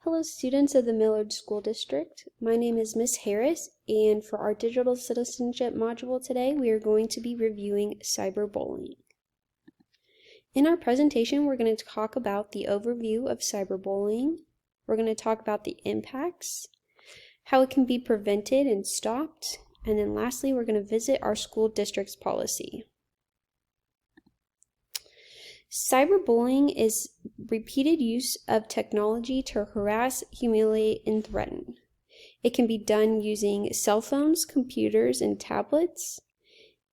Hello students of the Millard School District. My name is Miss Harris, and for our digital citizenship module today, we are going to be reviewing cyberbullying. In our presentation, we're going to talk about the overview of cyberbullying. We're going to talk about the impacts, how it can be prevented and stopped, and then lastly, we're going to visit our school district's policy. Cyberbullying is repeated use of technology to harass, humiliate, and threaten. It can be done using cell phones, computers, and tablets.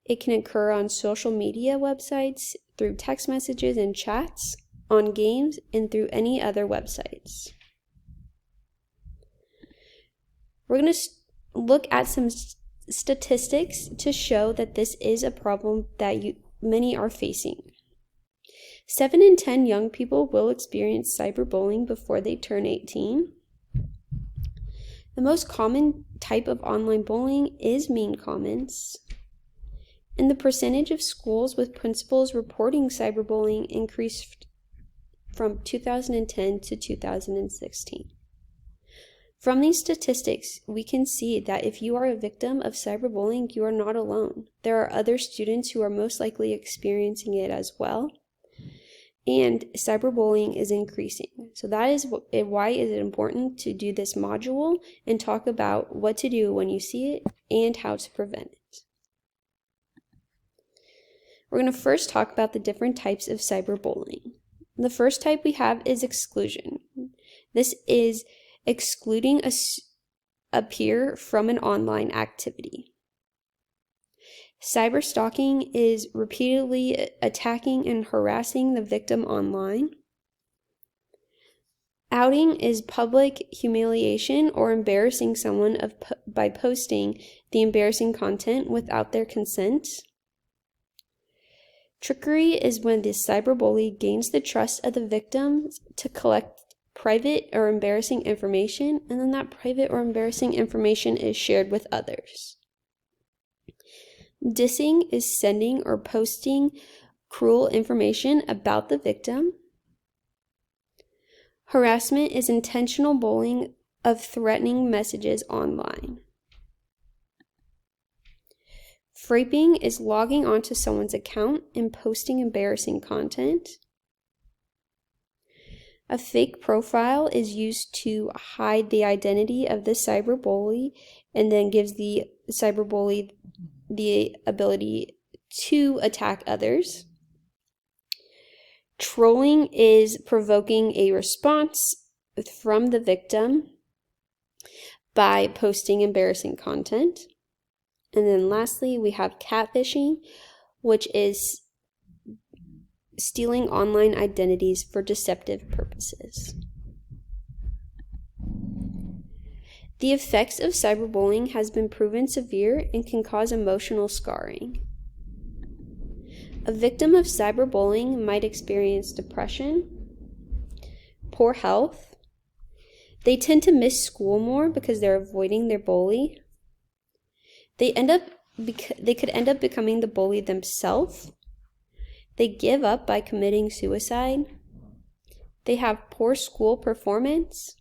It can occur on social media websites, through text messages and chats, on games, and through any other websites. We're going to look at some statistics to show that this is a problem that many are facing. 7 in 10 young people will experience cyberbullying before they turn 18. The most common type of online bullying is mean comments. And the percentage of schools with principals reporting cyberbullying increased from 2010 to 2016. From these statistics, we can see that if you are a victim of cyberbullying, you are not alone. There are other students who are most likely experiencing it as well. And cyberbullying is increasing. So that is why is it important to do this module and talk about what to do when you see it and how to prevent it. We're going to first talk about the different types of cyberbullying. The first type we have is exclusion. This is excluding a peer from an online activity. Cyberstalking is repeatedly attacking and harassing the victim online. Outing is public humiliation or embarrassing someone by posting the embarrassing content without their consent. Trickery is when the cyberbully gains the trust of the victim to collect private or embarrassing information, and then that private or embarrassing information is shared with others. Dissing is sending or posting cruel information about the victim. Harassment is intentional bullying of threatening messages online. Fraping is logging onto someone's account and posting embarrassing content. A fake profile is used to hide the identity of the cyberbully and then gives the cyberbully the ability to attack others. Trolling is provoking a response from the victim by posting embarrassing content. And then lastly, we have catfishing, which is stealing online identities for deceptive purposes. The effects of cyberbullying has been proven severe and can cause emotional scarring. A victim of cyberbullying might experience depression, poor health. They tend to miss school more because they're avoiding their bully. They could end up becoming the bully themselves. They give up by committing suicide. They have poor school performance.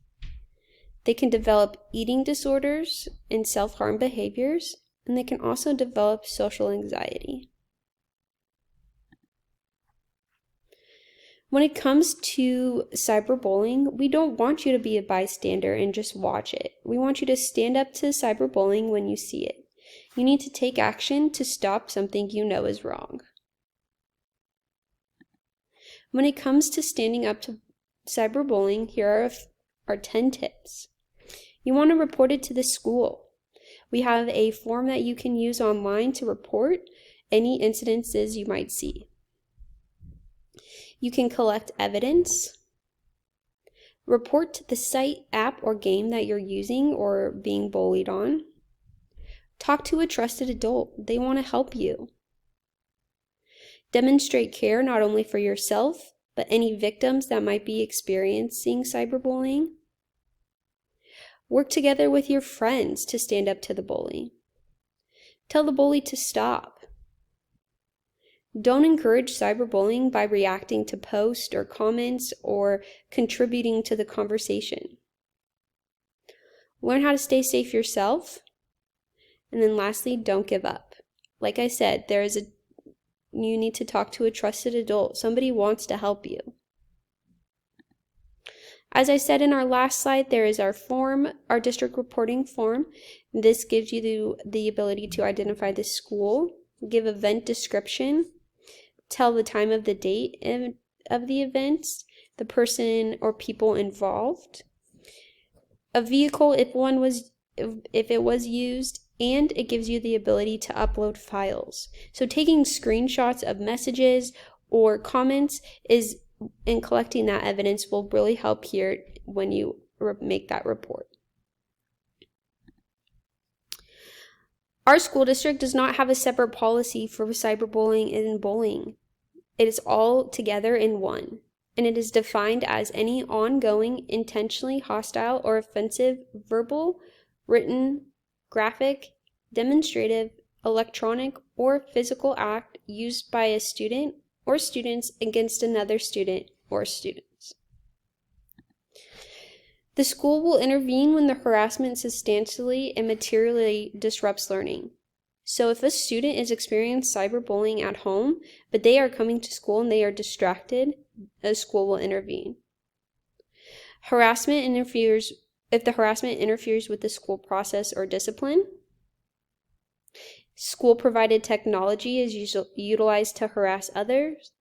They can develop eating disorders and self-harm behaviors, and they can also develop social anxiety. When it comes to cyberbullying, we don't want you to be a bystander and just watch it. We want you to stand up to cyberbullying when you see it. You need to take action to stop something you know is wrong. When it comes to standing up to cyberbullying, here are 10 tips. You want to report it to the school. We have a form that you can use online to report any incidences you might see. You can collect evidence. Report to the site, app, or game that you're using or being bullied on. Talk to a trusted adult. They want to help you. Demonstrate care not only for yourself, but any victims that might be experiencing cyberbullying. Work together with your friends to stand up to the bully. Tell the bully to stop. Don't encourage cyberbullying by reacting to posts or comments or contributing to the conversation. Learn how to stay safe yourself. And then lastly, don't give up. Like I said, you need to talk to a trusted adult. Somebody wants to help you. As I said in our last slide, there is our form, our district reporting form. This gives you the ability to identify the school, give event description, tell the time of the date of the events, the person or people involved, a vehicle if it was used, and it gives you the ability to upload files. So taking screenshots of messages or comments and collecting that evidence will really help here when you make that report. Our school district does not have a separate policy for cyberbullying and bullying. It is all together in one, and it is defined as any ongoing, intentionally hostile or offensive verbal, written, graphic, demonstrative, electronic, or physical act used by a student or students against another student or students. The school will intervene when the harassment substantially and materially disrupts learning. So if a student is experiencing cyberbullying at home, but they are coming to school and they are distracted, the school will intervene. If the harassment interferes with the school process or discipline, school-provided technology is utilized to harass others,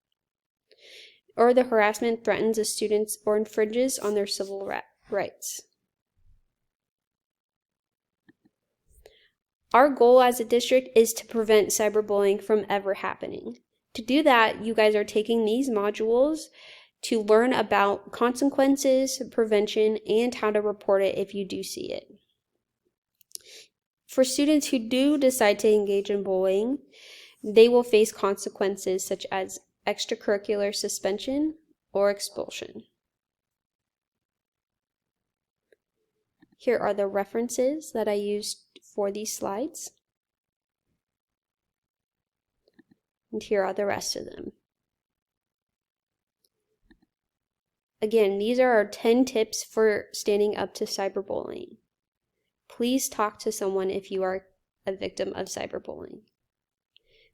or the harassment threatens a student or infringes on their civil rights. Our goal as a district is to prevent cyberbullying from ever happening. To do that, you guys are taking these modules to learn about consequences, prevention, and how to report it if you do see it. For students who do decide to engage in bullying, they will face consequences such as extracurricular suspension or expulsion. Here are the references that I used for these slides. And here are the rest of them. Again, these are our 10 tips for standing up to cyberbullying. Please talk to someone if you are a victim of cyberbullying.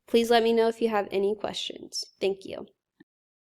Please let me know if you have any questions. Thank you.